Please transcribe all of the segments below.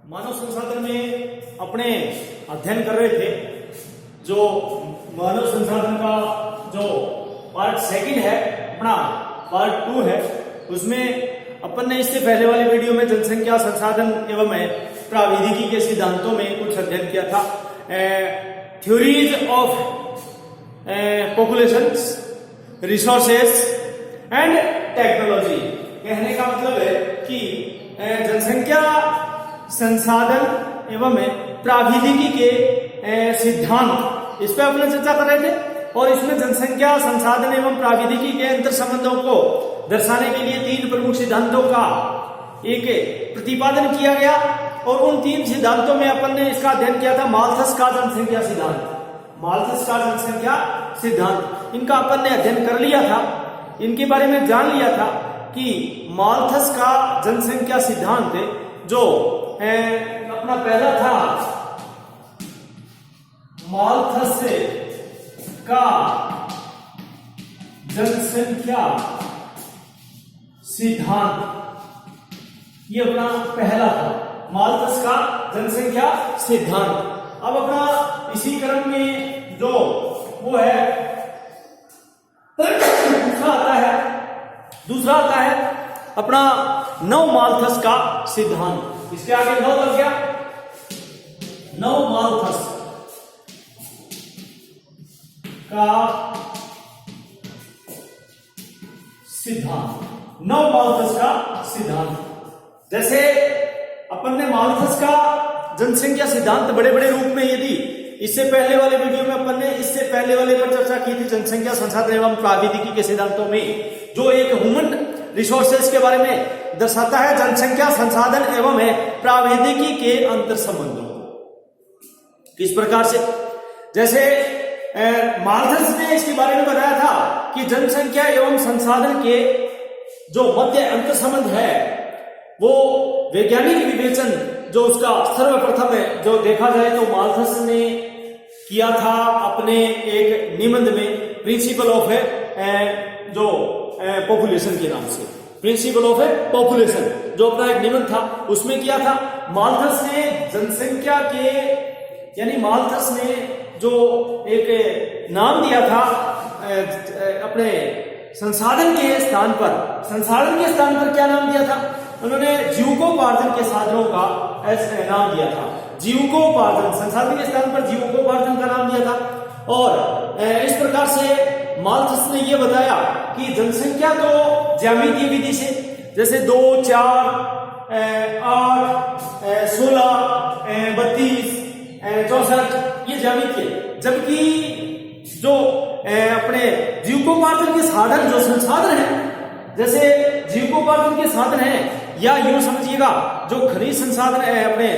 मानव संसाधन में अपने अध्ययन कर रहे थे। जो मानव संसाधन का जो पार्ट सेकंड है, अपना पार्ट 2 है, उसमें अपन ने इससे पहले वाले वीडियो में जनसंख्या संसाधन एवं प्राविधिकी के सिद्धांतों में कुछ अध्ययन किया था। Theories of population, resources and technology. कहने का मतलब है कि जनसंख्या संसाधन एवं प्राविधिकी के सिद्धांत, इस पर अपने चर्चा कर रहे थे। और इसमें जनसंख्या संसाधन एवं प्राविधिकी के अंतर संबंधों को दर्शाने के लिए 3 प्रमुख सिद्धांतों का एक प्रतिपादन किया गया। और उन 3 सिद्धांतों में अपन ने इसका अध्ययन किया था, माल्थस का जनसंख्या सिद्धांत, माल्थस का जनसंख्या सिद्धांत, इनका अपन ने अध्ययन कर लिया था। इनके बारे में जान लिया था कि माल्थस का जनसंख्या सिद्धांत जो अपना पहला था, माल्थस का जनसंख्या सिद्धांत, ये अपना पहला था, माल्थस का जनसंख्या सिद्धांत। अब अपना इसी क्रम में जो वो है दूसरा आता है अपना नव माल्थस का सिद्धांत। इसके आगे 9 लग गया, नव माल्थस का सिद्धांत, नव माल्थस का सिद्धांत। जैसे अपन ने माल्थस का जनसंख्या सिद्धांत बड़े बड़े रूप में यदि इससे पहले वाले वीडियो में अपन ने इससे पहले वाले पर चर्चा की थी, जनसंख्या संसाधन एवं प्राविधिकी के सिद्धांतों में जो एक ह्यूमन रिसोर्सेस के बारे में दर्शाता है, जनसंख्या संसाधन एवं प्राविधिकी के अंतर संबंधों को किस प्रकार से। जैसे माल्थस ने इसके बारे में बताया था कि जनसंख्या एवं संसाधन के जो मध्य अंतर संबंध है, वो वैज्ञानिक विवेचन जो उसका सर्वप्रथम है जो देखा जाए तो माल्थस ने किया था अपने एक निबंध में, प्रिंसिपल ऑफ जो पॉपुलेशन के नाम से, प्रिंसिपल ऑफ पॉपुलेशन जो अपना एक निबंध था, उसमें किया था। माल्थस ने जनसंख्या के, यानी माल्थस ने जो एक नाम दिया था अपने संसाधन के स्थान पर, संसाधन के स्थान पर क्या नाम दिया था उन्होंने? जीविकोपार्जन के साधनों का नाम दिया था। जीविकोपार्जन, संसाधन के स्थान पर जीविकोपार्जन का नाम दिया था। और इस प्रकार से माल्थस ने यह बताया कि जनसंख्या तो ज्यामितीय विधि से, जैसे 2, 4, 8, 16, 32, 64 ये ज्यामितीय, जबकि जो अपने जीविकोपार्जन के साधन, जो संसाधन है, जैसे जीविकोपार्जन के साधन है, या यूं समझिएगा जो खनिज संसाधन है, अपने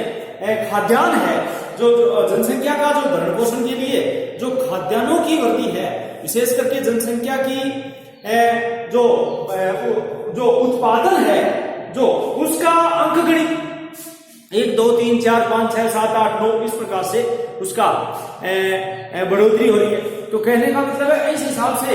खाद्यान्न है, जो जनसंख्या का जो भरण पोषण के लिए जो खाद्यान्नों की वृद्धि है, विशेष करके जनसंख्या की जो उत्पादन है, जो उसका अंकगणित 1, 2, 3, 4, 5, 6, 7, 8, 9 इस प्रकार से उसका बढ़ोतरी हो रही है। तो कहने का मतलब है इस हिसाब से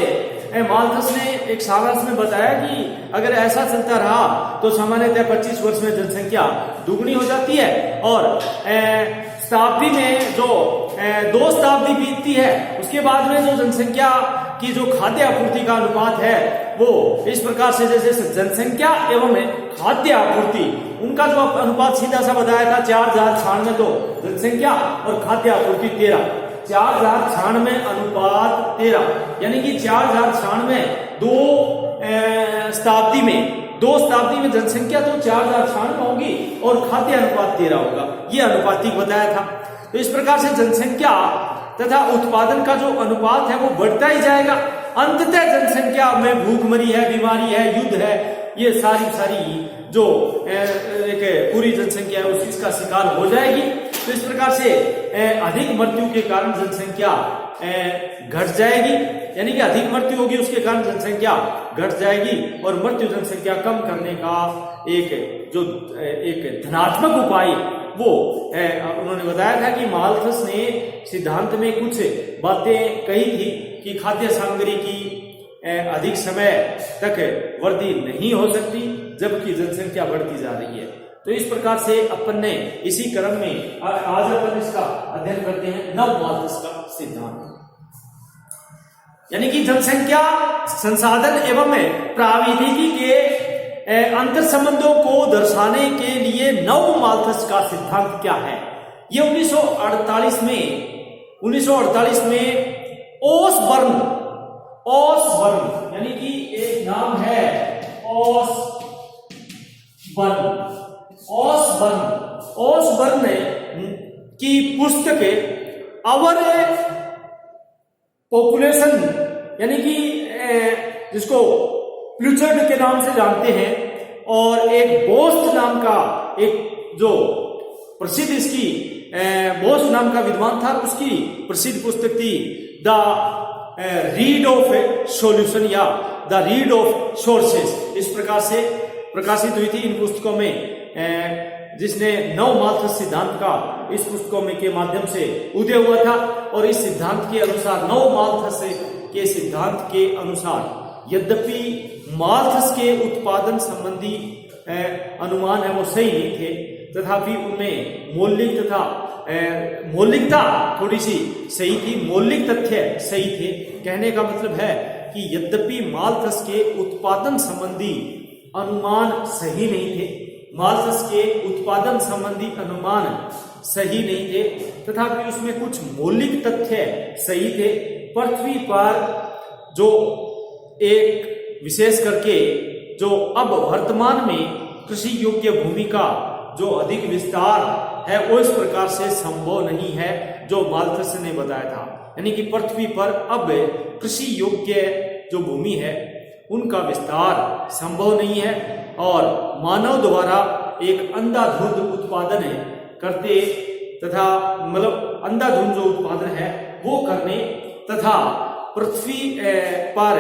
माल्थस ने एक सारांश में बताया कि अगर ऐसा चलता रहा तो सामान्यतः 25 वर्ष में जनसंख्या दुगनी हो जाती है, और शताब्दी में जो 2 शताब्दी बीतती है, उसके बाद में जो जनसंख्या की जो खाद्य आपूर्ति का अनुपात है वो इस प्रकार से, जैसे जनसंख्या एवं खाद्य आपूर्ति, उनका जो अनुपात सीधा सा बताया था 4096 तो जनसंख्या और खाद्य आपूर्ति 13, 4096 अनुपात 13, यानी कि 4096 2 शताब्दी में जनसंख्या तो 4096 होगी और खाद्य अनुपात 13 होगा, ये अनुपातिक बताया था। तो इस प्रकार से जनसंख्या तथा उत्पादन का जो अनुपात है वो बढ़ता ही जाएगा। अंततः जनसंख्या में भूखमरी है, बीमारी है, युद्ध है, ये सारी जो एक पूरी जनसंख्या है उस इसका शिकार हो जाएगी। तो इस प्रकार से अधिक मृत्यु के कारण जनसंख्या घट जाएगी, यानी कि अधिक मृत्यु होगी उसके कारण जनसंख्या घट जाएगी। और मृत्यु जनसंख्या कम करने का एक धनात्मक उपाय वो उन्होंने बताया था कि माल्थस ने सिद्धांत में कुछ बातें कही थी कि खाद्य सामग्री की अधिक समय तक वृद्धि नहीं हो सकती जबकि जनसंख्या बढ़ती जा रही है। तो इस प्रकार से अपन ने इसी क्रम में आज अपन इसका अध्ययन करते हैं नव माल्थस का सिद्धांत, यानी कि जनसंख्या संसाधन एवं प्राविधिकी के अंतर संबंधों को दर्शाने के लिए नव माल्थस का सिद्धांत क्या है। ये 1948 में ओसबर्न यानी कि एक नाम है ओसबर्न की पुस्तक आवर पॉपुलेशन, यानी कि जिसको प्लूचर्ड के नाम से जानते हैं, और एक बोस्ट नाम का एक जो प्रसिद्ध इसकी बोस्ट नाम का विद्वान था, उसकी प्रसिद्ध पुस्तक थी द रीड ऑफ सॉल्यूशन या द रीड ऑफ सोर्सेस। इस प्रकार से प्रकाशित हुई थी इन पुस्तकों में, जिसने नव माल्थस सिद्धांत का इस पुस्तकों में के माध्यम से उदय हुआ था। और इस सिद्धांत के अनुसार, नव माल्थस के सिद्धांत के अनुसार, यद्यपि माल्थस के उत्पादन संबंधी अनुमान है वो सही नहीं थे, तथापि उनमें मौलिकता थोड़ी सी सही थी, मौलिक तथ्य सही थे। कहने का मतलब है कि यद्यपि माल्थस के उत्पादन संबंधी अनुमान सही नहीं थे, तथापि उसमें कुछ मौलिक तथ्य सही थे। पृथ्वी पर जो एक विशेष करके जो अब वर्तमान में कृषि योग्य भूमि का जो अधिक विस्तार है वो इस प्रकार से संभव नहीं है जो माल्थस ने बताया था। यानी कि पृथ्वी पर अब कृषि योग्य जो भूमि है उनका विस्तार संभव नहीं है, और मानव द्वारा एक अंधाधुंध उत्पादन करते तथा मतलब अंधाधुंध जो उत्पादन है वो करने तथा पृथ्वी पर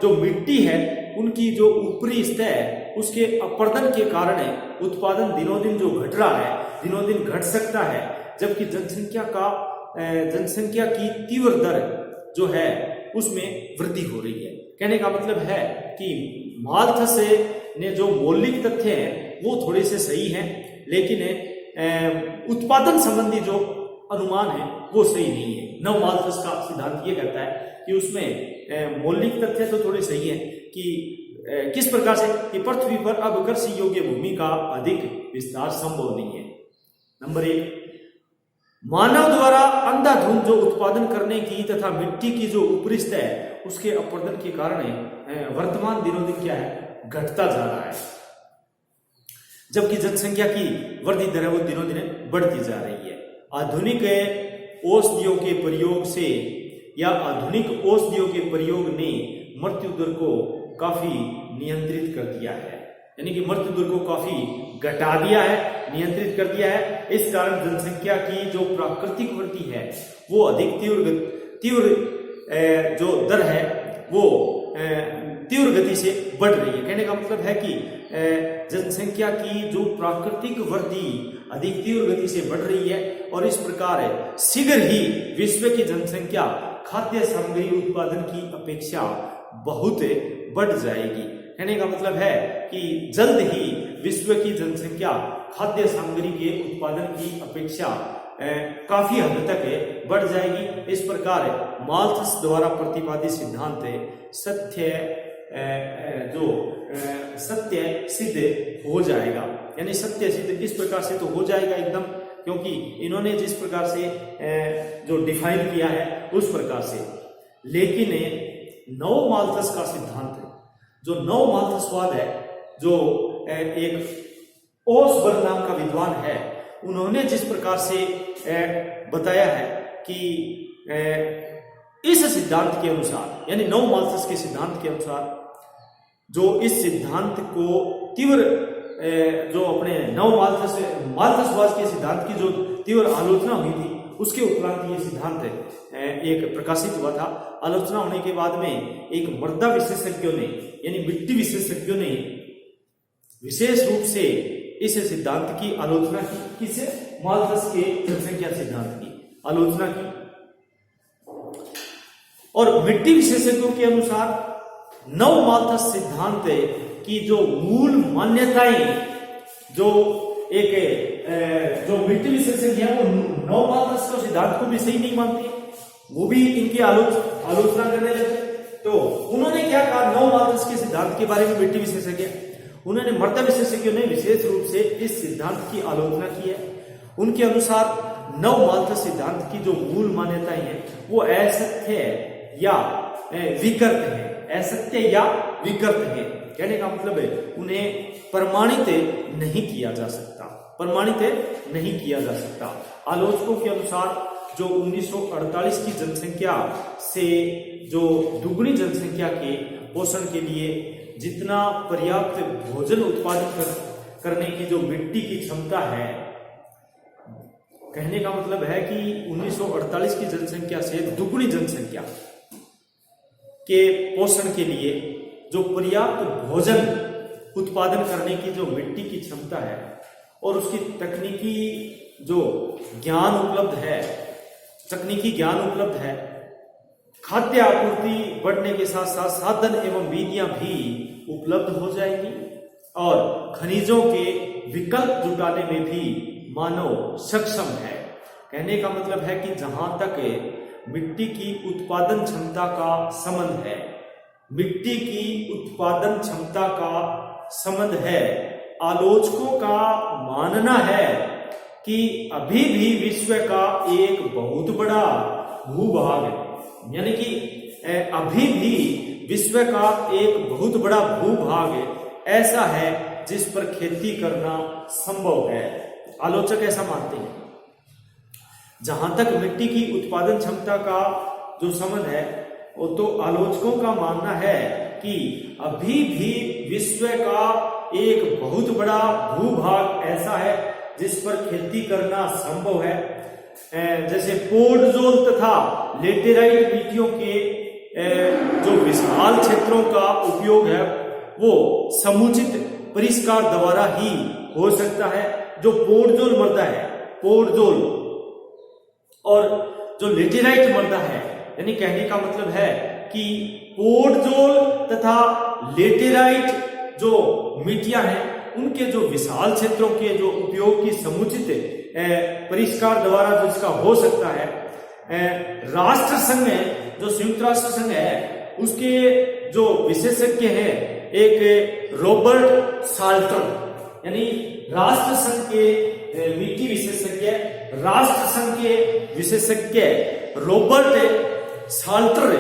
जो मिट्टी है उनकी जो ऊपरी सतह है उसके अपर्दन के कारण उत्पादन दिनों दिन जो घट रहा है, दिनों दिन घट सकता है, जबकि जनसंख्या की तीव्र दर जो है उसमें वृद्धि हो रही है। कहने का मतलब है कि माल्थस ने जो मौलिक तथ्य हैं वो थोड़े से सही हैं, लेकिन उत्पादन संबंधी जो अनुमान है वो सही नहीं है। नव माल्थस का सिद्धांत ये कहता है कि उसमें मौलिक तथ्य तो थोड़े सही हैं कि किस प्रकार से कि पृथ्वी पर अब कृषि योग्य भूमि का अधिक विस्तार संभव नहीं है। नंबर 1, मानव द्वारा अंधाधुंध जो उत्पादन करने की तथा मिट्टी की जो ऊपरी सतह है उसके अपर्दन के कारण वर्तमान दिनों दिन क्या है, घटता जा रहा है, जबकि जनसंख्या की वृद्धि दर वो दिनों दिन बढ़ती जा रही है। आधुनिक औषधियों के प्रयोग ने मृत्यु दर को काफी नियंत्रित कर दिया है, यानी कि मृत्यु दर को काफी घटा दिया है, नियंत्रित कर दिया है। इस कारण जनसंख्या की जो प्राकृतिक वृद्धि है वो अधिक तीव्र जो दर है वो तीव्र गति से बढ़ रही है। कहने का मतलब है कि जनसंख्या की जो प्राकृतिक वृद्धि अधिक तीव्र गति से बढ़ रही है, और इस प्रकार शीघ्र ही विश्व की जनसंख्या खाद्य सामग्री उत्पादन की अपेक्षा बहुत बढ़ जाएगी। कहने का मतलब है कि जल्द ही विश्व की जनसंख्या खाद्य सामग्री के उत्पादन की अपेक्षा काफी हद तक बढ़ जाएगी। इस प्रकार माल्थस द्वारा प्रतिपादित सिद्धांत सत्य सिद्ध हो जाएगा, यानी सत्य सिद्ध इस प्रकार से तो हो जाएगा एकदम, क्योंकि इन्होंने जिस प्रकार से जो डिफाइन किया है उस प्रकार से। लेकिन नव माल्थस का सिद्धांत है, जो नव माल्थसवाद है, जो एक ओसबर्न नाम का विद्वान है, उन्होंने जिस प्रकार से बताया है कि इस सिद्धांत के अनुसार, यानी नव माल्थस के सिद्धांत के अनुसार, जो इस सिद्धांत को तीव्र जो अपने नव माल्थसवाद के सिद्धांत की जो तीव्र आलोचना हुई थी उसके उपरांत ये सिद्धांत एक प्रकाशित हुआ था। आलोचना होने के बाद में एक मृदा विशेषज्ञों ने, यानी मिट्टी विशेषज्ञों ने विशेष रूप से इस सिद्धांत की आलोचना की। किसे? माल्थस के जनसंख्या सिद्धांत की आलोचना की। और मिट्टी विशेषज्ञों के अनुसार नव माल्थस सिद्धांत की जो मूल मान्यताएं जो एक जो मिट्टी विशेषज्ञ है वो 9 मालथस का सिद्धांत को भी सही नहीं मानते, वो भी इनकी आलोचना करने लगे। तो उन्होंने क्या कहा, 9 मालथस के सिद्धांत के बारे में मिट्टी विशेषज्ञ, उन्होंने मृदा विशेषज्ञों ने विशेष रूप से इस सिद्धांत की आलोचना की है। उनके अनुसार 9 मालथस सिद्धांत की जो मूल मान्यताएं हैं वो असत्य या विकृत है, असत्य या विकृत है। कहने का मतलब है उन्हें प्रमाणित नहीं किया जा सकता, प्रमाणित नहीं किया जा सकता। आलोचकों के अनुसार जो 1948 की जनसंख्या से जो दुगनी जनसंख्या के पोषण के लिए जितना पर्याप्त भोजन उत्पादन करने की जो मिट्टी की क्षमता है, कहने का मतलब है कि 1948 की जनसंख्या से दुगनी जनसंख्या के पोषण के लिए जो पर्याप्त भोजन उत्पादन करने की जो मिट्टी की क्षमता है और उसकी तकनीकी जो ज्ञान उपलब्ध है, तकनीकी ज्ञान उपलब्ध है, खाद्य आपूर्ति बढ़ने के साथ साथ साधन एवं विधियां भी उपलब्ध हो जाएंगी और खनिजों के विकल्प जुटाने में भी मानव सक्षम है। कहने का मतलब है कि जहां तक मिट्टी की उत्पादन क्षमता का संबंध है, मिट्टी की उत्पादन क्षमता का संबंध है, आलोचकों का मानना है कि अभी भी विश्व का एक बहुत बड़ा भूभाग है, यानी कि अभी भी विश्व का एक बहुत बड़ा भूभाग ऐसा है जिस पर खेती करना संभव है। आलोचक ऐसा मानते हैं। जहां तक मिट्टी की उत्पादन क्षमता का जो संबंध है वो तो आलोचकों का मानना है कि अभी भी विश्व का एक बहुत बड़ा भूभाग ऐसा है जिस पर खेती करना संभव है। जैसे पोर्टजोल तथा लेटेराइट मिट्टियों के जो विशाल क्षेत्रों का उपयोग है वो समुचित परिष्कार द्वारा ही हो सकता है। जो पोर्टजोल मृदा है, पोर्टजोल और जो लेटेराइट मृदा है, यानी कहने का मतलब है कि पोर्टजोल तथा लेटेराइट जो मिट्टियां हैं उनके जो विशाल क्षेत्रों के जो उपयोग की समुचित परिष्कार द्वारा जिसका हो सकता है। राष्ट्र संघ जो संयुक्त राष्ट्र संघ है उसके जो विशेषज्ञ है एक रॉबर्ट साल्टर, यानी राष्ट्र संघ के मिट्टी विशेषज्ञ, राष्ट्र संघ के विशेषज्ञ रॉबर्ट साल्टर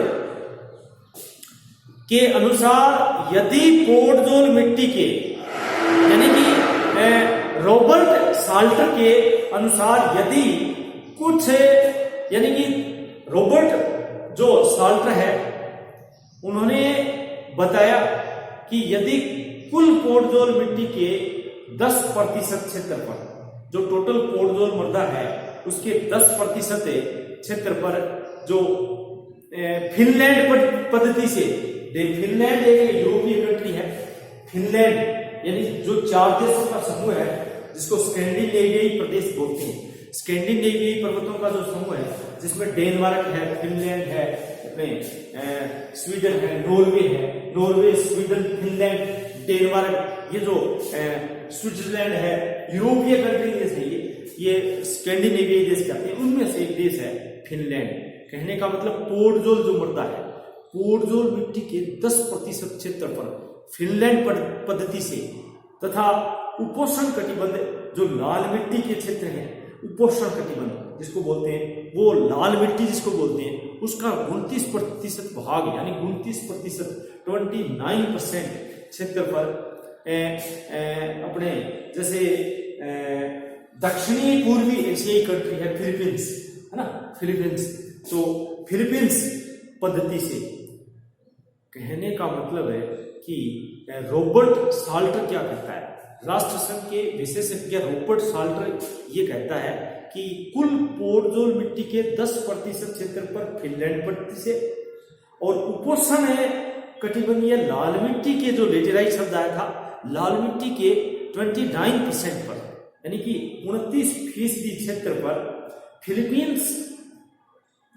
के अनुसार यदि पोर्टजोल मिट्टी के, यानी कि रॉबर्ट साल्टर के अनुसार यदि कुछ, यानी कि रॉबर्ट जो साल्टर है उन्होंने बताया कि यदि कुल पोर्टजोल मिट्टी के 10% क्षेत्र पर, जो टोटल पोर्टजोल मृदा है उसके 10% क्षेत्र पर जो फिनलैंड पद्धति से, फिनलैंड एक यूरोपीय कंट्री है, फिनलैंड यानी जो 4 देशों का समूह है जिसको स्कैंडिनेवियाई प्रदेश बोलते हैं। स्कैंडिनेवियाई पर्वतों का जो समूह है जिसमें डेनमार्क है, फिनलैंड है, अपने स्वीडन है, नॉर्वे, स्वीडन, फिनलैंड, डेनमार्क, ये जो स्विट्जरलैंड है, यूरोपीय कंट्री देश है, ये स्कैंडिनेवियाई देश कहते हैं, उनमें से एक देश है फिनलैंड। कहने का मतलब पोर्टजोल जो मृदा है, पोर्टजोल मिट्टी के 10% क्षेत्र पर फिनलैंड पद्धति से तथा उपोष्ण कटिबंध जो लाल मिट्टी के क्षेत्र है, उपोष्ण कटिबंध जिसको बोलते हैं, वो लाल मिट्टी जिसको बोलते हैं, उसका 29% भाग, यानी 29%, 29% क्षेत्र पर अपने जैसे दक्षिणी पूर्वी एशियाई कंट्री है फिलीपींस, है ना, फिलीपींस, तो फिलीपींस पद्धति से। कहने का मतलब है कि रॉबर्ट साल्टर क्या कहता है, राष्ट्र संघ के विशेषज्ञ रॉबर्ट साल्टर ये कहता है कि कुल पोर्टजोल मिट्टी के 10% क्षेत्र पर फिनलैंड पद्धति से और उपोष्ण कटिबंधीय लाल मिट्टी के जो लेटेराइट शब्द आया था, लाल मिट्टी के 29% पर, यानी कि 29% क्षेत्र पर फिलीपींस,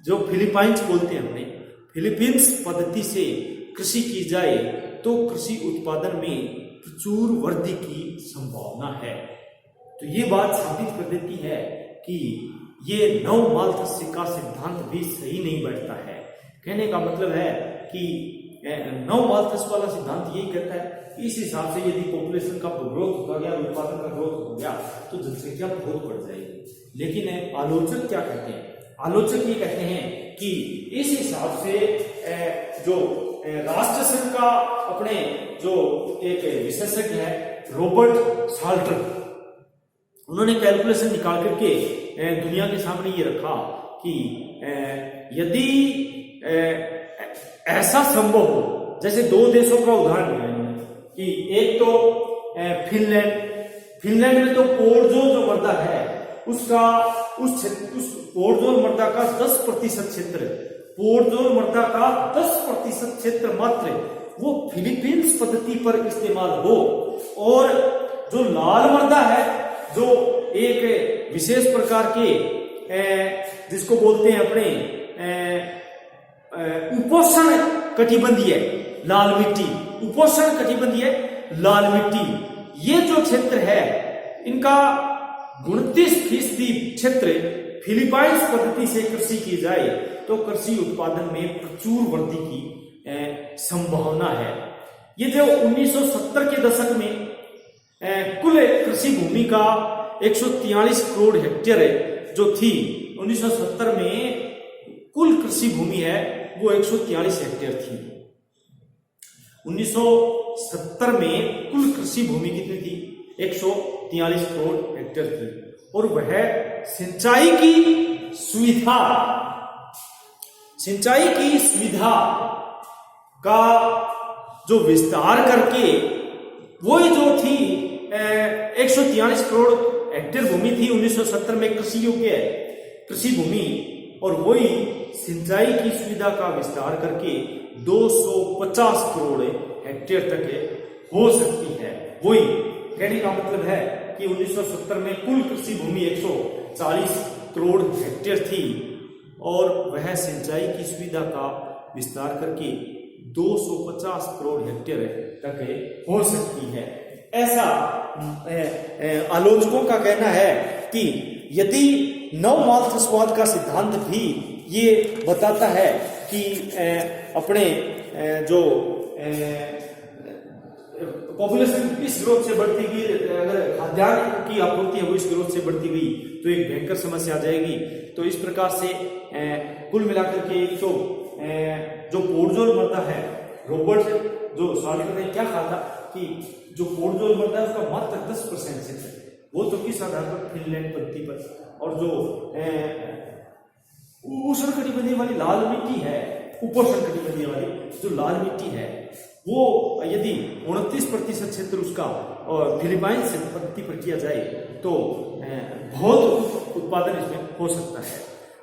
जो फिलीपाइंस बोलते हैं हमने, फिलीपींस पद्धति से कृषि की जाए तो कृषि उत्पादन में प्रचुर वृद्धि की संभावना है। तो ये बात साबित कर देती है कि ये नवमाल्थस्य का सिद्धांत भी सही नहीं बैठता है। कहने का मतलब है कि नवमाल्थस वाला सिद्धांत यही कहता है कि इस हिसाब से यदि पॉपुलेशन का ग्रोथ हो गया, उत्पादन का ग्रोथ हो गया, तो जनसंख्या बहुत बढ़ जाएगी। लेकिन आलोचक क्या कहते हैं? आलोचक ये कहते हैं कि इस हिसाब से जो राष्ट्र संघ का अपने जो एक विशेषज्ञ है रॉबर्ट साल्टर, उन्होंने कैलकुलेशन निकाल करके दुनिया के सामने ये रखा कि यदि ऐसा संभव हो, जैसे दो देशों का उदाहरण दिया इन्होंने कि एक तो फिनलैंड में तो पोर्जोल जो मर्दा है उसका उस पोर्जोल मर्दा का 10% क्षेत्र, पोर्जोल मर्दा का 10% क्षेत्र मात्र वो फिलीपींस पद्धति पर इस्तेमाल हो, और जो लाल मर्दा है जो एक विशेष प्रकार के जिसको बोलते हैं अपने उपोष्ण कटिबंधीय लाल मिट्टी, उपोष्ण कटिबंधीय लाल मिट्टी, ये जो क्षेत्र है इनका 29% क्षेत्र फिलीपाइंस पद्धति से कृषि की जाए तो कृषि उत्पादन में प्रचुर वृद्धि की संभावना है। ये जो 1970 के दशक में कुल कृषि भूमि का 143 करोड़ हेक्टेयर जो थी, 1970 में कुल कृषि भूमि है वो 143 हेक्टेयर थी। 1970 में कुल कृषि भूमि कितनी थी? 143 करोड़ हेक्टेयर थी, और वह सिंचाई की सुविधा का जो विस्तार करके वही जो थी 143 करोड़ हेक्टेयर भूमि थी 1970 में कृषि योग्य कृषि भूमि, और वही सिंचाई की सुविधा का विस्तार करके 250 करोड़ हेक्टेयर तक हो सकती है। वही कहने का मतलब है कि 1970 में कुल कृषि भूमि 140 करोड़ हेक्टेयर थी, और वह सिंचाई की सुविधा का विस्तार करके 250 करोड़ हेक्टेयर तक हो सकती है। ऐसा आलोचकों का कहना है कि यदि नवमाल्थसवाद का सिद्धांत भी ये बताता है कि अपने जो पॉपुलेशन इस ग्रोथ से बढ़ती गई, अगर खाद्यान्न की आपूर्ति है वो इस ग्रोथ से बढ़ती गई तो एक भयंकर समस्या आ जाएगी। तो इस प्रकार से कुल मिलाकर के तो जो पोर्जोल मर्दा है, रॉबर्ट जो साल्टर ने क्या कहा था कि जो पोर्जोल मर्दा है उसका मात्र 10% क्षेत्र, वो तो किस आधार पर? फिनलैंड पद्धति पर। और जो उष्ण कटिबंधीय वाली लाल मिट्टी है, उपोष्ण कटिबंधीय वाली जो लाल मिट्टी है, वो यदि 29% क्षेत्र उसका और फिलीपाइंस पद्धति पर किया जाए तो बहुत उत्पादन इसमें हो सकता है।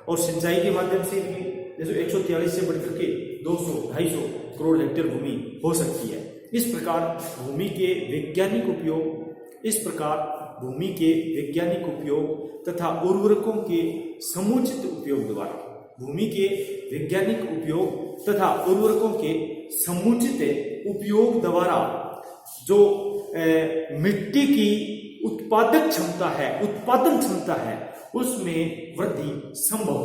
और सिंचाई के माध्यम से भी जैसे 143 से बढ़कर के 200-250 करोड़ हेक्टेयर भूमि हो सकती है। इस प्रकार भूमि के वैज्ञानिक उपयोग तथा उर्वरकों के समुचित उपयोग द्वारा जो मिट्टी की उत्पादन क्षमता है उसमें वृद्धि संभव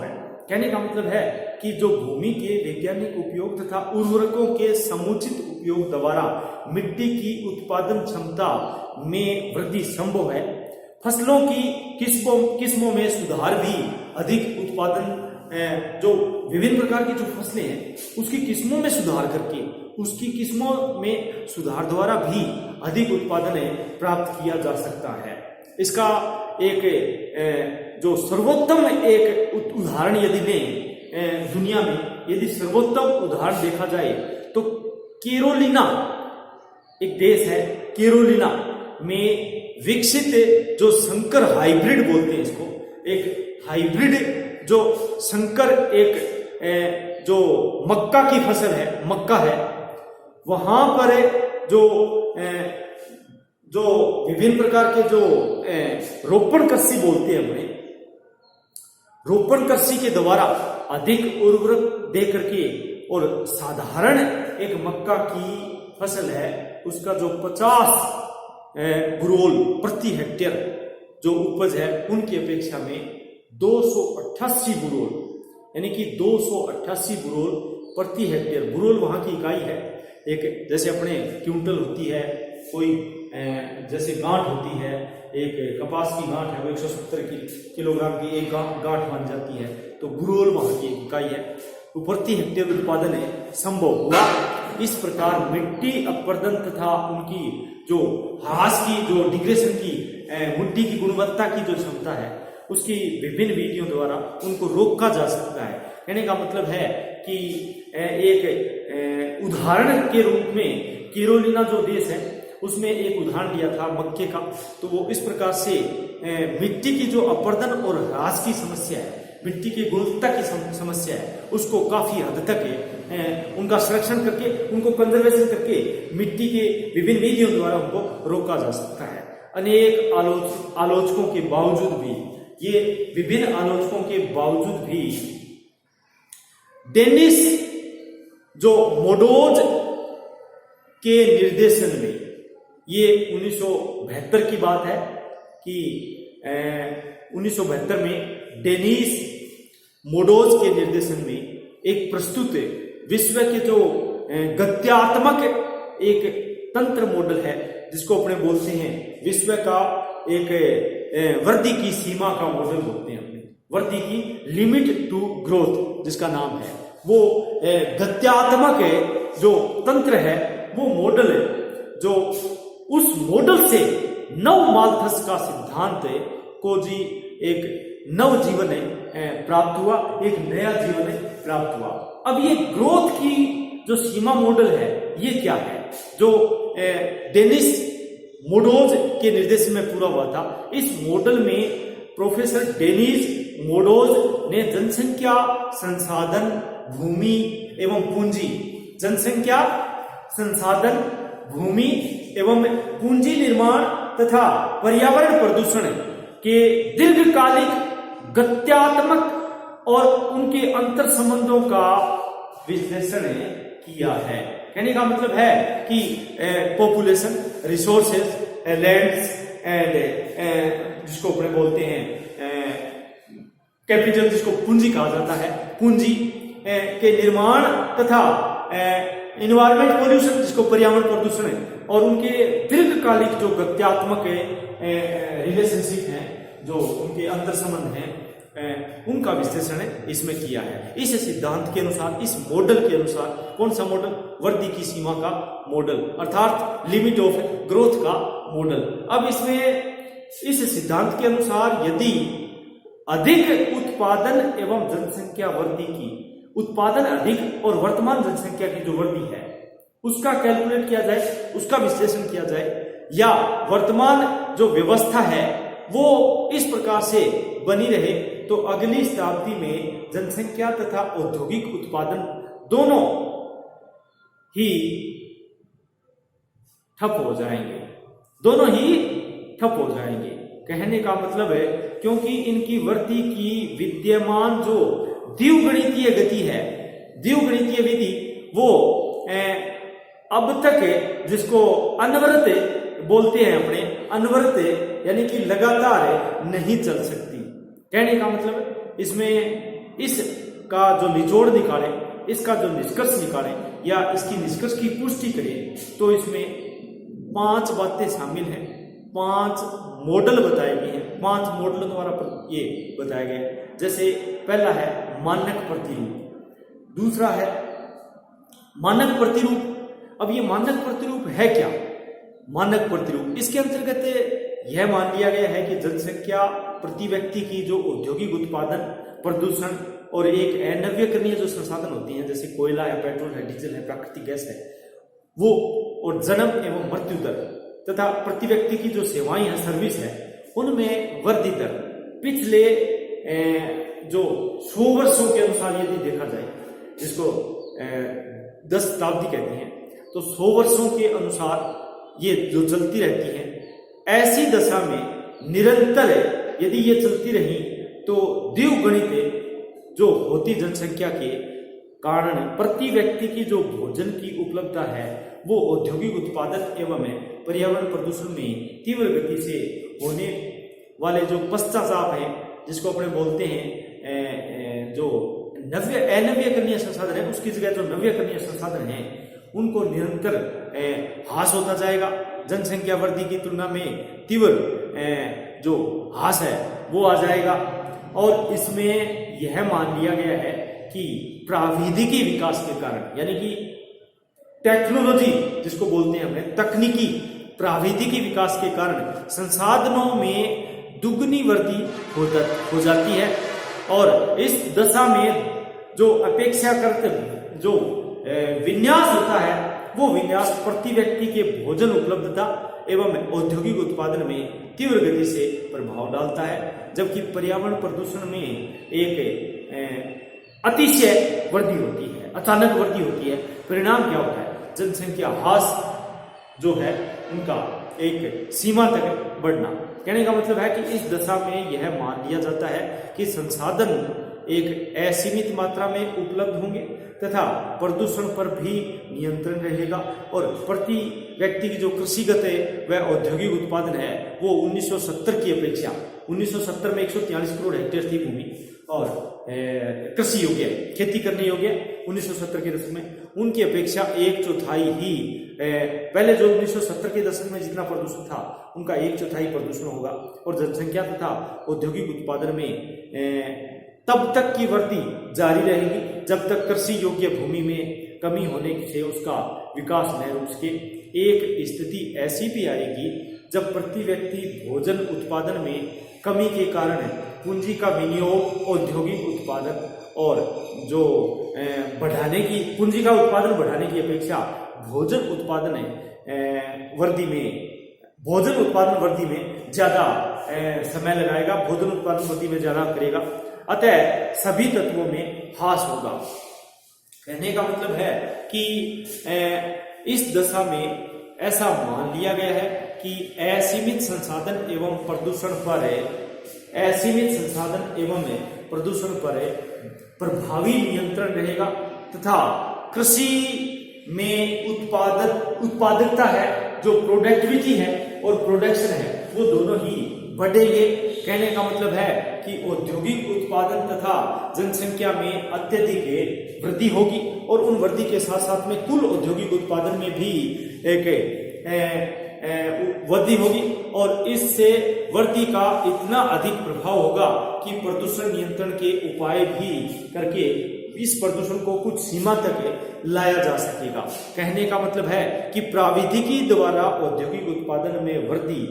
है। कहने का मतलब है कि जो भूमि के वैज्ञानिक उपयोग तथा उर्वरकों के समुचित उपयोग द्वारा मिट्टी की उत्पादन क्षमता में वृद्धि संभव है। फसलों की किस्मों में सुधार भी अधिक उत्पादन, जो विभिन्न प्रकार की जो फसलें हैं उसकी किस्मों में सुधार करके उसकी किस्मों में सुधार द्वारा भी अधिक उत्पादन प्राप्त किया जा सकता है। इसका एक जो सर्वोत्तम एक उदाहरण यदि लें दुनिया में, यदि सर्वोत्तम उदाहरण देखा जाए तो कैरोलिना एक देश है, कैरोलिना में विकसित जो संकर हाइब्रिड बोलते हैं इसको, एक हाइब्रिड जो संकर एक जो मक्का की फसल है, मक्का है, वहां पर जो विभिन्न प्रकार के जो रोपण कृषि बोलते हैं अपने, रोपण कृषि के द्वारा अधिक उर्वरक दे करके और साधारण एक मक्का की फसल है उसका जो 50 बुरोल प्रति हेक्टेयर जो उपज है उनकी अपेक्षा में 288 बुरोल, यानी कि 288 बुरोल प्रति हेक्टेयर। बुरोल वहां की इकाई है, एक जैसे अपने क्विंटल होती है, कोई जैसे गांठ होती है, एक कपास की गांठ है वो 170 किलोग्राम की एक गांठ बन जाती है, तो बुरोल वहां की एक इकाई है। तो प्रति हेक्टेयर उत्पादन है संभव हुआ। इस प्रकार मिट्टी अपरदन तथा उनकी जो ह्रास की, जो डिग्रेशन की, मिट्टी की गुणवत्ता की जो क्षमता है, उसकी विभिन्न विधियों द्वारा उनको रोका जा सकता है। कहने का मतलब है कि एक उदाहरण के रूप में कैरोलिना जो देश है उसमें एक उदाहरण लिया था मक्के का, तो वो इस प्रकार से मिट्टी की जो अपरदन और ह्रास की समस्या है, मिट्टी की गुणवत्ता की समस्या है, उसको काफी हद तक उनका संरक्षण करके, उनको कंजर्वेशन करके मिट्टी के विभिन्न विधियों द्वारा उनको रोका जा सकता है। अनेक आलोचकों के बावजूद भी, ये विभिन्न आलोचकों के बावजूद भी डेनिस जो मोडोज के निर्देशन में, ये 1972 की बात है कि 1972 में डेनिस मोडोज के निर्देशन में एक प्रस्तुत विश्व के जो गत्यात्मक एक तंत्र मॉडल है, जिसको अपने बोलते हैं विश्व का एक वृद्धि की सीमा का मॉडल बोलते हैं, अपने वृद्धि की लिमिट टू ग्रोथ जिसका नाम है, वो गत्यात्मक जो तंत्र है, वो मॉडल है, जो उस मॉडल से नव माल्थस का सिद्धांत को जी एक नव जीवन प्राप्त हुआ, एक नया जीवन प्राप्त हुआ। अब ये ग्रोथ की जो सीमा मॉडल है, ये क्या है, जो डेनिस मोडोज के निर्देशन में पूरा हुआ था। इस मॉडल में प्रोफेसर डेनिस मोडोज ने जनसंख्या, संसाधन, भूमि एवं पूंजी, जनसंख्या, संसाधन, भूमि एवं पूंजी निर्माण तथा पर्यावरण प्रदूषण के दीर्घकालिक, गत्यात्मक और उनके अंतर संबंधों का विश्लेषण किया है। कहने का मतलब है कि पॉपुलेशन, रिसोर्सेज, लैंड्स एंड जिसको अपने बोलते हैं कैपिटल, जिसको पूंजी कहा जाता है, पूंजी के निर्माण तथा इन्वायरमेंट पोल्यूशन जिसको पर्यावरण प्रदूषण है, और उनके दीर्घकालिक जो गत्यात्मक रिलेशनशिप है, जो उनके अंतर संबंध हैं, उनका विश्लेषण इसमें किया है। इस सिद्धांत के अनुसार, इस मॉडल के अनुसार, कौन सा मॉडल, वृद्धि की सीमा का मॉडल, अर्थात लिमिट ऑफ ग्रोथ का मॉडल। अब इसमें इस सिद्धांत के अनुसार यदि अधिक उत्पादन एवं जनसंख्या वृद्धि की, उत्पादन अधिक और वर्तमान जनसंख्या की जो वृद्धि है उसका कैलकुलेट किया जाए, उसका विश्लेषण किया जाए, या वर्तमान जो व्यवस्था है वो इस प्रकार से बनी रहे, तो अगली शताब्दी में जनसंख्या तथा औद्योगिक उत्पादन दोनों ही ठप हो जाएंगे, दोनों ही ठप हो जाएंगे। कहने का मतलब है क्योंकि इनकी वृद्धि की विद्यमान जो द्विगुणितीय गति है, द्विगुणितीय विधि, वो अब तक जिसको अनवरत बोलते हैं अपने, अनवरत यानी कि लगातार नहीं चल सकती। कहने का मतलब इसमें इसका जो निचोड़ निकाले, इसका जो निष्कर्ष निकाले या इसकी निष्कर्ष की पुष्टि करें, तो इसमें 5 बातें शामिल हैं, 5 मॉडल बताए गए हैं, 5 मॉडलों द्वारा ये बताया गया है। जैसे पहला है मानक प्रतिरूप, दूसरा है मानक प्रतिरूप। अब ये मानक प्रतिरूप है क्या? मानक प्रतिरूप, इसके अंतर्गत यह मान लिया गया है कि जनसंख्या प्रति व्यक्ति की जो औद्योगिक उत्पादन, प्रदूषण और एक अनव्यकरणीय जो संसाधन होती हैं, जैसे कोयला है, पेट्रोल है, डीजल है, प्राकृतिक गैस है, वो, और जन्म एवं मृत्यु दर तथा प्रति व्यक्ति की जो सेवाएं हैं, सर्विस है, उनमें वृद्धि दर पिछले जो 100 वर्षों के अनुसार यदि देखा जाए, जिसको 10 शताब्दी कहते हैं, तो 100 वर्षों के अनुसार ये जो चलती रहती है, ऐसी दशा में निरंतर यदि ये चलती रही तो द्विगुणित जो होती जनसंख्या के कारण प्रति व्यक्ति की जो भोजन की उपलब्धता है वो औद्योगिक उत्पादन एवं पर्यावरण प्रदूषण में तीव्र गति से होने वाले जो पश्चाताप है, जिसको अपने बोलते हैं जो अनवीकरणीय संसाधन है, उसकी जगह जो नवीकरणीय संसाधन है उनको निरंतर ह्रास होता जाएगा। जनसंख्या वृद्धि की तुलना में तीव्र जो ह्रास है वो आ जाएगा। और इसमें यह मान लिया गया है कि प्राविधिकी विकास के कारण, यानी कि टेक्नोलॉजी जिसको बोलते हैं हमने, तकनीकी प्राविधिकी विकास के कारण संसाधनों में दुगनी वृद्धि हो जाती है। और इस दशा में जो अपेक्षाकृत जो विन्यास होता है वो विन्यास प्रति व्यक्ति के भोजन उपलब्धता एवं औद्योगिक उत्पादन में तीव्र गति से प्रभाव डालता है, जबकि पर्यावरण प्रदूषण में एक अतिशय वृद्धि होती है, अचानक वृद्धि होती है। परिणाम क्या होता है? जनसंख्या ह्रास जो है उनका एक सीमा तक बढ़ना। कहने का मतलब है कि इस दशा में यह मान लिया जाता है कि संसाधन एक असीमित मात्रा में उपलब्ध होंगे तथा प्रदूषण पर भी नियंत्रण रहेगा और प्रति व्यक्ति की जो कृषिगत व औद्योगिक उत्पादन है वो 1970 की अपेक्षा, 1970 में 143 करोड़ हेक्टेयर थी भूमि और कृषि योग्य, खेती करने योग्य 1970 के दशक में, उनकी अपेक्षा 1/4 ही पहले जो 1970 के दशक में जितना प्रदूषण था उनका 1/4 प्रदूषण होगा। और जनसंख्या तथा औद्योगिक उत्पादन में तब तक की वृद्धि जारी रहेगी जब तक कृषि योग्य भूमि में कमी होने से उसका विकास न रुक सके। एक स्थिति ऐसी भी आएगी जब प्रति व्यक्ति भोजन उत्पादन में कमी के कारण पूंजी का विनियोग औद्योगिक उत्पादन और जो बढ़ाने की पूंजी का उत्पादन बढ़ाने की अपेक्षा भोजन उत्पादन वृद्धि में ज्यादा समय लगाएगा, भोजन उत्पादन वृद्धि में ज्यादा करेगा, अतः सभी तत्वों में ह्रास होगा। कहने का मतलब है कि इस दशा में ऐसा मान लिया गया है कि असीमित संसाधन एवं प्रदूषण पर प्रभावी नियंत्रण रहेगा तथा कृषि में उत्पादकता है, जो प्रोडक्टिविटी है और प्रोडक्शन है वो दोनों ही बढ़ेंगे। कहने का मतलब है कि औद्योगिक उत्पादन तथा जनसंख्या में अत्यधिक वृद्धि होगी और उन वृद्धि के साथ साथ में कुल औद्योगिक उत्पादन में भी एक वृद्धि होगी और इससे वृद्धि का इतना अधिक प्रभाव होगा कि प्रदूषण नियंत्रण के उपाय भी करके इस प्रदूषण को कुछ सीमा तक लाया जा सकेगा। कहने का मतलब है कि प्राविधिकी द्वारा औद्योगिक उत्पादन में वृद्धि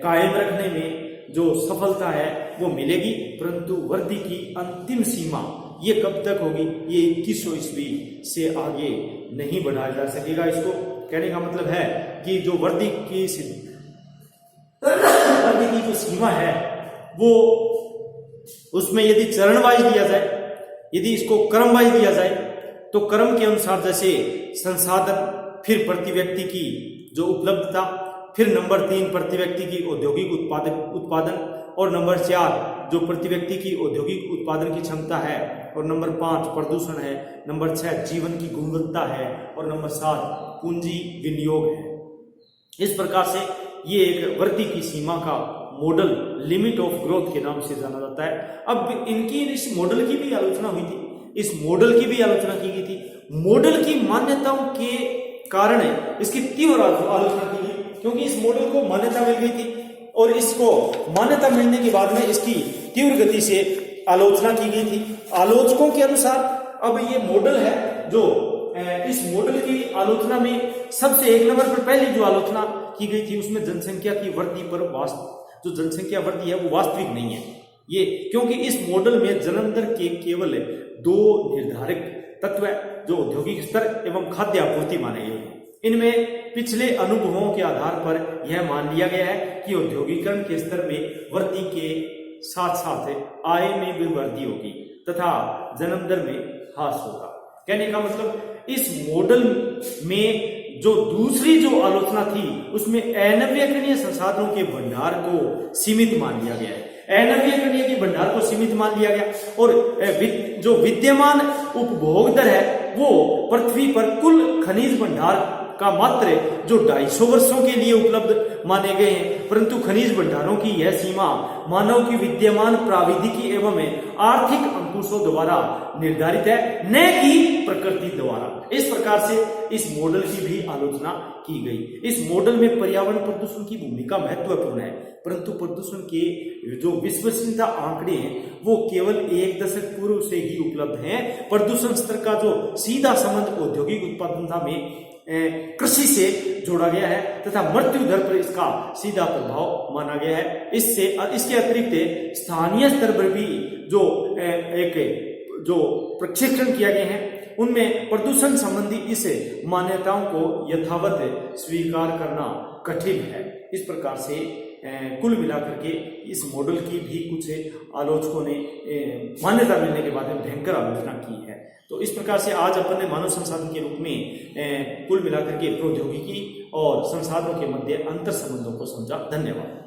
कायम रखने में जो सफलता है वो मिलेगी, परंतु वृद्धि की अंतिम सीमा ये कब तक होगी, ये 2100 ईस्वी से आगे नहीं बढ़ाया जा सकेगा इसको। कहने का मतलब है कि जो वृद्धि की जो सीमा है वो उसमें यदि चरण वाइज दिया जाए, यदि इसको क्रम वाइज दिया जाए तो क्रम के अनुसार जैसे संसाधन, फिर प्रति व्यक्ति की जो उपलब्धता, फिर नंबर 3 प्रति व्यक्ति की औद्योगिक उत्पादन और नंबर 4 जो प्रति व्यक्ति की औद्योगिक उत्पादन की क्षमता है और नंबर 5 प्रदूषण है, नंबर 6 जीवन की गुणवत्ता है और नंबर 7 पूंजी विनियोग है। इस प्रकार से ये एक वृद्धि की सीमा का मॉडल लिमिट ऑफ ग्रोथ के नाम से जाना जाता है। अब इस मॉडल की भी आलोचना हुई थी, इस मॉडल की भी आलोचना की गई थी। मॉडल की मान्यताओं के कारण इसकी तीव्र आलोचना की गई क्योंकि इस मॉडल को मान्यता मिल गई थी और इसको मान्यता मिलने के बाद में इसकी तीव्र गति से आलोचना की गई थी। आलोचकों के अनुसार अब ये मॉडल है जो इस मॉडल की आलोचना में सबसे एक नंबर पर पहली जो आलोचना की गई थी उसमें जनसंख्या की वृद्धि पर जो जनसंख्या वृद्धि है वो वास्तविक नहीं है ये, क्योंकि इस मॉडल में जन्म दर के केवल 2 निर्धारक तत्व जो औद्योगिक स्तर एवं खाद्य आपूर्ति माने गए हैं। इनमें पिछले अनुभवों के आधार पर यह मान लिया गया है कि औद्योगिकरण के स्तर में वृद्धि के साथ साथ आय में भी वृद्धि होगी तथा जन्म दर में ह्रास होगा। कहने का मतलब इस मॉडल में जो दूसरी जो आलोचना थी उसमें अनवीकरणीय संसाधनों के भंडार को सीमित मान लिया गया है। अनवीकरणीय के भंडार को सीमित मान लिया गया और जो विद्यमान उपभोग दर है वो पृथ्वी पर कुल खनिज भंडार का मात्र जो 250 वर्षों के लिए उपलब्ध माने गए हैं, परंतु खनिज भंडारों की यह सीमा मानव की विद्यमान प्राविधिकी एवं आर्थिक अंकुशों द्वारा निर्धारित है, न कि प्रकृति द्वारा। इस प्रकार से इस मॉडल की भी आलोचना की गई। इस मॉडल में पर्यावरण प्रदूषण की भूमिका महत्वपूर्ण है, परंतु प्रदूषण के जो विश्वसनीयता आंकड़े हैं वो केवल 1 दशक पूर्व से ही उपलब्ध हैं। प्रदूषण स्तर का जो सीधा संबंध औद्योगिक उत्पादनता में कृषि से जोड़ा गया है तथा मृत्यु दर पर इसका सीधा प्रभाव माना गया है। इसके अतिरिक्त स्थानीय स्तर पर भी जो प्रशिक्षण किया गया है उनमें प्रदूषण संबंधी इस मान्यताओं को यथावत स्वीकार करना कठिन है। इस प्रकार से कुल मिलाकर के इस मॉडल की भी कुछ आलोचकों ने मान्यता मिलने के बाद में भयंकर आलोचना की है। तो इस प्रकार से आज अपन ने मानव संसाधन के रूप में कुल मिलाकर के प्रौद्योगिकी और संसाधनों के मध्य अंतर संबंधों को समझा। धन्यवाद।